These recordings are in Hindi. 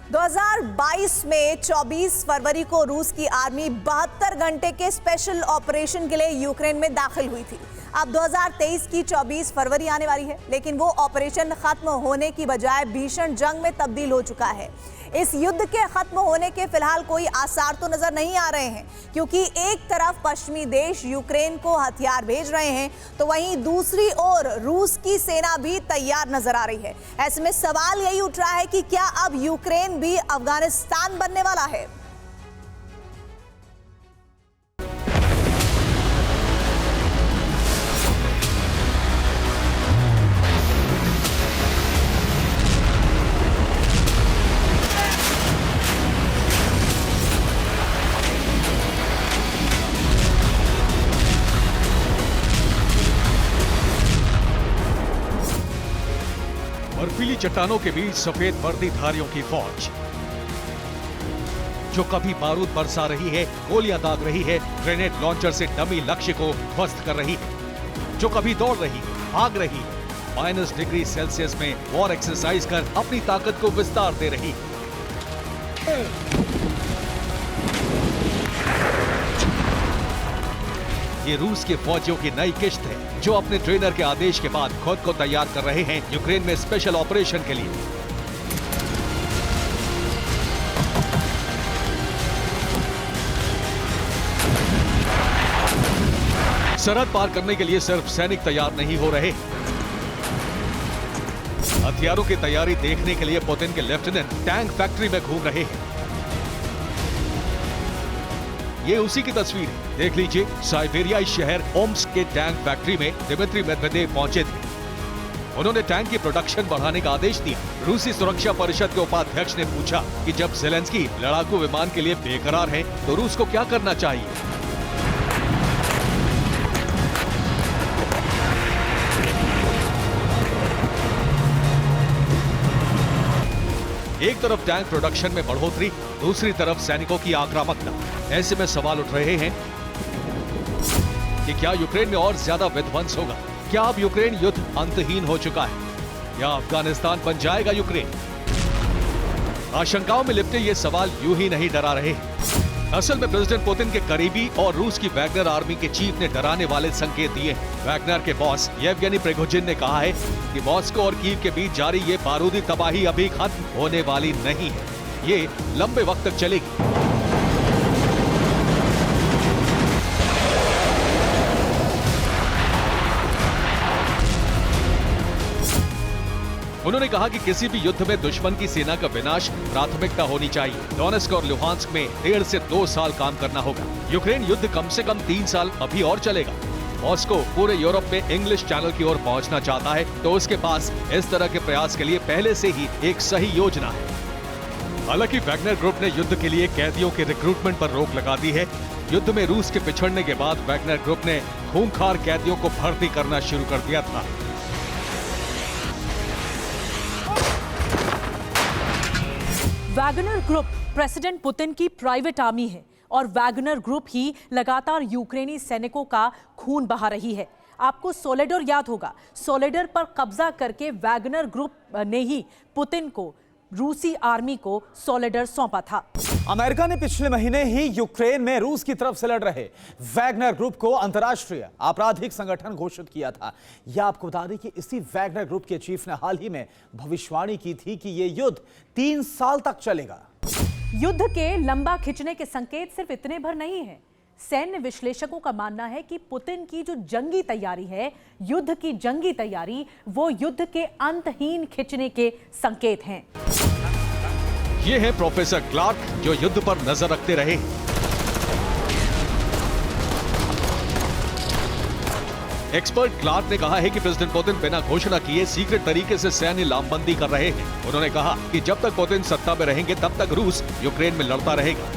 2022 में 24 फरवरी को रूस की आर्मी 72 घंटे के स्पेशल ऑपरेशन के लिए यूक्रेन में दाखिल हुई थी। अब 2023 की 24 फरवरी आने वाली है, लेकिन वो ऑपरेशन खत्म होने की बजाय भीषण जंग में तब्दील हो चुका है। इस युद्ध के खत्म होने के फिलहाल कोई आसार तो नजर नहीं आ रहे हैं, क्योंकि एक तरफ पश्चिमी देश यूक्रेन को हथियार भेज रहे हैं, तो वहीं दूसरी ओर रूस की सेना भी तैयार नजर आ रही है। ऐसे में सवाल यही उठ रहा है कि क्या अब यूक्रेन भी अफगानिस्तान बनने वाला है? बर्फीली चट्टानों के बीच सफेद वर्दीधारियों की फौज जो कभी बारूद बरसा रही है, गोलियां दाग रही है, ग्रेनेड लॉन्चर से डमी लक्ष्य को ध्वस्त कर रही है, जो कभी दौड़ रही है, भाग रही है, -डिग्री सेल्सियस में वॉर एक्सरसाइज कर अपनी ताकत को विस्तार दे रही है। ये रूस के फौजियों की नई किश्त है, जो अपने ट्रेनर के आदेश के बाद खुद को तैयार कर रहे हैं यूक्रेन में स्पेशल ऑपरेशन के लिए। सरहद पार करने के लिए सिर्फ सैनिक तैयार नहीं हो रहे, हथियारों की तैयारी देखने के लिए पुतिन के लेफ्टिनेंट टैंक फैक्ट्री में घूम रहे हैं। ये उसी की तस्वीर है। देख लीजिए, साइबेरियाई शहर ओम्स्क के टैंक फैक्ट्री में दिमित्री मेदवेदेव पहुंचे थे। उन्होंने टैंक की प्रोडक्शन बढ़ाने का आदेश दिया। रूसी सुरक्षा परिषद के उपाध्यक्ष ने पूछा कि जब ज़ेलेंस्की लड़ाकू विमान के लिए बेकरार है, तो रूस को क्या करना चाहिए। एक तरफ टैंक प्रोडक्शन में बढ़ोतरी, दूसरी तरफ सैनिकों की आक्रामकता। ऐसे में सवाल उठ रहे हैं कि क्या यूक्रेन में और ज्यादा विध्वंस होगा? क्या अब यूक्रेन युद्ध अंतहीन हो चुका है, या अफगानिस्तान बन जाएगा यूक्रेन? आशंकाओं में लिपटे ये सवाल यूं ही नहीं डरा रहे। असल में प्रेसिडेंट पुतिन के करीबी और रूस की वैगनर आर्मी के चीफ ने डराने वाले संकेत दिए हैं। वैगनर के बॉस येवगेनी प्रिगोजिन ने कहा है कि मॉस्को और कीव के बीच जारी ये बारूदी तबाही अभी खत्म होने वाली नहीं है, ये लंबे वक्त तक चलेगी। उन्होंने कहा कि किसी भी युद्ध में दुश्मन की सेना का विनाश प्राथमिकता होनी चाहिए। डोनेस्क और लुहांस्क में 1.5 से 2 साल काम करना होगा। यूक्रेन युद्ध कम से कम 3 साल अभी और चलेगा। मॉस्को पूरे यूरोप में इंग्लिश चैनल की ओर पहुंचना चाहता है, तो उसके पास इस तरह के प्रयास के लिए पहले से ही एक सही योजना है। हालांकि वैगनर ग्रुप ने युद्ध के लिए कैदियों के रिक्रूटमेंट पर रोक लगा दी है। युद्ध में रूस के पिछड़ने के बाद वैगनर ग्रुप ने खूंखार कैदियों को भर्ती करना शुरू कर दिया था। वैगनर ग्रुप प्रेसिडेंट पुतिन की प्राइवेट आर्मी है और वैगनर ग्रुप ही लगातार यूक्रेनी सैनिकों का खून बहा रही है। आपको सोलेडर याद होगा, सोलेडर पर कब्जा करके वैगनर ग्रुप ने ही पुतिन को रूसी आर्मी को सोलेडर सौंपा था। अमेरिका ने पिछले महीने ही यूक्रेन में रूस की तरफ से लड़ रहे वैगनर ग्रुप को अंतर्राष्ट्रीय आपराधिक संगठन घोषित किया था। यह आपको बता दें कि इसी वैगनर ग्रुप के चीफ ने हाल ही में भविष्यवाणी की थी कि यह युद्ध 3 साल तक चलेगा। युद्ध के लंबा खिंचने के संकेत सिर्फ इतने भर नहीं है। सैन्य विश्लेषकों का मानना है कि पुतिन की जो जंगी तैयारी है, युद्ध की जंगी तैयारी, वो युद्ध के अंतहीन खिंचने के संकेत हैं। ये है प्रोफेसर क्लार्क, जो युद्ध पर नजर रखते रहे। एक्सपर्ट क्लार्क ने कहा है कि प्रेसिडेंट पुतिन बिना घोषणा किए सीक्रेट तरीके से सैन्य लामबंदी कर रहे हैं। उन्होंने कहा कि जब तक पुतिन सत्ता में रहेंगे, तब तक रूस यूक्रेन में लड़ता रहेगा।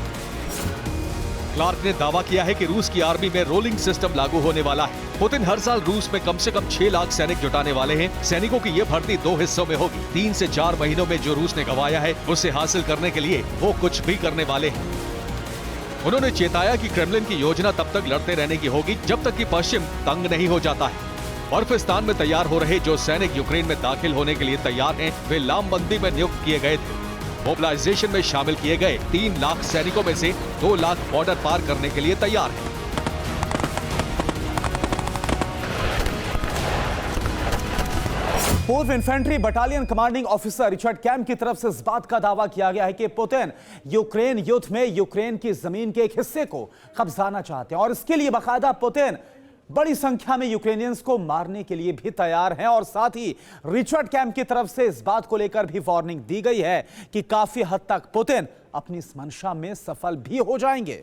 क्लार्क ने दावा किया है कि रूस की आर्मी में रोलिंग सिस्टम लागू होने वाला है। पुतिन हर साल रूस में कम से कम 6 लाख सैनिक जुटाने वाले हैं। सैनिकों की ये भर्ती 2 हिस्सों में होगी। 3 से 4 महीनों में जो रूस ने गंवाया है, उसे हासिल करने के लिए वो कुछ भी करने वाले हैं। उन्होंने चेताया कि क्रेमलिन की योजना तब तक लड़ते रहने की होगी जब तक कि पश्चिम तंग नहीं हो जाता है। बर्फिस्तान में तैयार हो रहे जो सैनिक यूक्रेन में दाखिल होने के लिए तैयार हैं, वे लामबंदी में नियुक्त किए गए थे। मोबिलाइजेशन में शामिल किए गए 3 लाख सैनिकों में से 2 लाख बॉर्डर पार करने के लिए तैयार हैं। पूर्व infantry battalion commanding officer Richard camp की तरफ से इस बात का दावा किया गया है कि पुतिन यूक्रेन युद्ध में यूक्रेन की जमीन के एक हिस्से को कब्जाना चाहते हैं और इसके लिए बाकायदा पुतिन बड़ी संख्या में यूक्रेनियंस को मारने के लिए भी तैयार हैं। और साथ ही रिचर्ड कैम्प की तरफ से इस बात को लेकर भी वार्निंग दी गई है कि काफी हद तक पुतिन अपनी इस मंशा में सफल भी हो जाएंगे।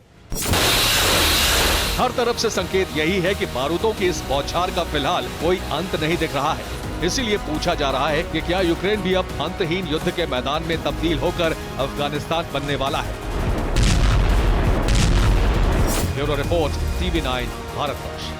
हर तरफ से संकेत यही है कि बारूदों की इस बौछार का फिलहाल कोई अंत नहीं दिख रहा है। इसीलिए पूछा जा रहा है कि क्या यूक्रेन भी अब अंतहीन युद्ध के मैदान में तब्दील होकर अफगानिस्तान बनने वाला है। Bureau report, TV9 Bharatvarsh.